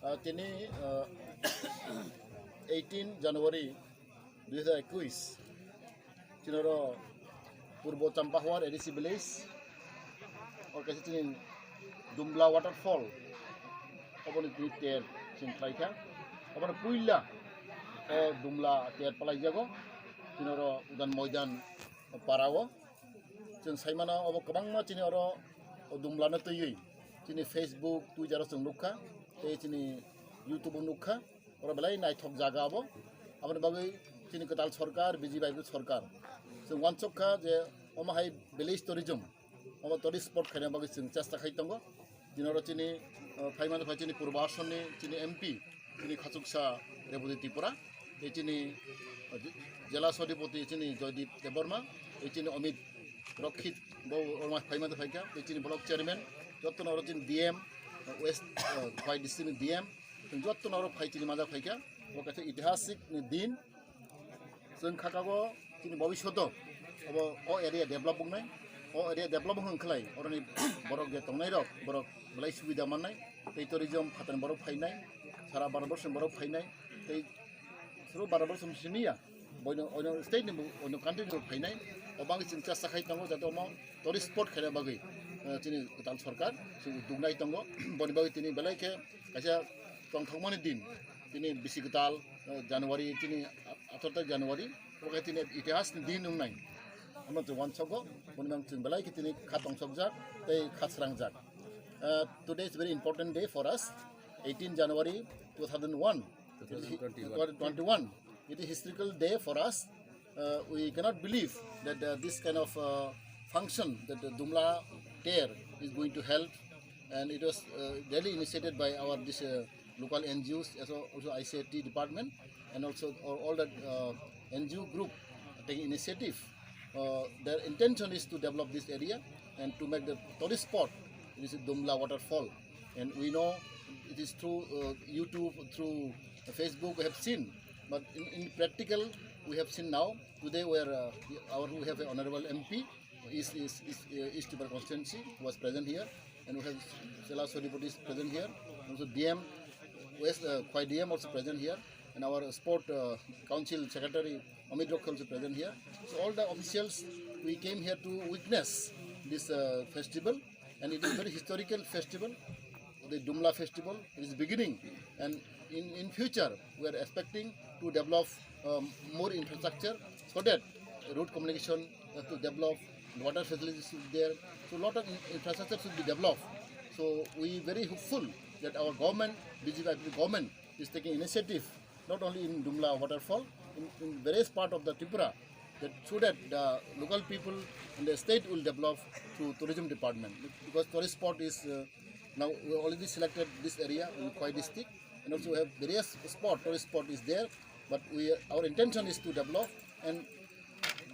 তিনি 18 জানুয়ারি 2021 চিনৰ পূৰ্ব চাম্পাহাৱাৰ ADC village और कैसे चिन दुमला वाटरफॉल अपन इतनी तेर चिन फ्लाइटा अपन पुइला दुमला तेर पलाई जागो चिनर उदान मैदान पाराव चिन साइमाना अब कबांमा चिनि और दुमला न तयै चिनि फेसबुक ट्विटर जों नुखा ते चिनि यूट्यूब नुखा और बेलाय नायथक जागा अब अपन बागै चिनि कताल सरकार बिजिबायबु सरकार जों वानसखा जे अमाहाय विलेज टुरिज्म अब टुरिस्ट स्पॉट खाने बागै जों चेष्टा खालामदों दिनाव चिनि फाइमान चिनि पूर्व आसननि चिनि एमपी चिनि खाचुकसा रेवती त्रिपुरा ए चिनि जिला सभापति चिनि जयदीप देबबर्मा ए चिनि अमित रक्षित फाइमान फाइका ए चिनि ब्लक चेयरमैन जत्न चिनि डीएम वेस्ट फाइ डिस्ट्रिक्ट डीएम जत्न फाइ चिनि माजा फाइका वकासे ऐतिहासिक दिन जों खाकागो चिनि भविष्यत अब अ एरिया डेभलप बुंनाय एरिया डेभलप होंखलाय अरनि बरक जे तंनाय रक बरक बलाय सुबिदा माननाय तै टुरिज्म फातन बरक फायनाय सारा भारतवर्ष बरक फायनाय तै सुरु भारतवर्ष सिनिया बयनो अनो स्टेट नि अनो कान्ट्रि नि फायनाय अबां जों चेष्टा खालामनांगौ जाते अमा टुरिस्ट स्पॉट खाने बागै चिनि गोदान सरकार जों दुंनाय दङ बनि बागै तिनि बेलायके खायसे तंथंमानि दिन तिनि बिसि गोदाल जानुवारि तिनि 18 जानुवारि ओके तिनि इतिहासनि दिन होननाय हम जवान सगो उनमं जों बेलाय कितनी खातंग सबजाक तै खासरांजाक today is very important day for us 18 January 2021 it is historical day for us we cannot believe that this kind of function that the Dumla Tear is going to help and it was really initiated by our this local NGOs also ICT department and also all that NGO group taking initiative. Their intention is to develop this area and to make the tourist spot. This is Dumla waterfall, and we know it is through YouTube, through Facebook we have seen, but in practical we have seen now today where we have an honorable MP East Timor constituency who was present here, and we have Sela Sodipoti is present here, also DM West Khwai DM also present here, and our sport council secretary Amit Rokh also present here. So all the officials we came here to witness this festival, and it is a very historical festival. The Dumla festival is beginning, and in future we are expecting to develop more infrastructure so that road communication to develop, water facilities should be there. So a lot of infrastructure should be developed. So we very hopeful that our government, BJP government, is taking initiative not only in Dumla waterfall, in various part of the Tripura, that so that the local people and the state will develop through tourism department, because tourist spot is now we already selected this area in Khwai district, and also we have various tourist spot is there, but our intention is to develop, and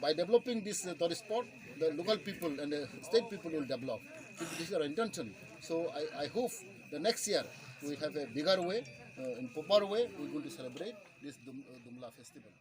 by developing this tourist spot, the local people and the state people will develop. This is our intention. So I hope the next year we have a bigger way, in proper way, we are going to celebrate this Dumla festival.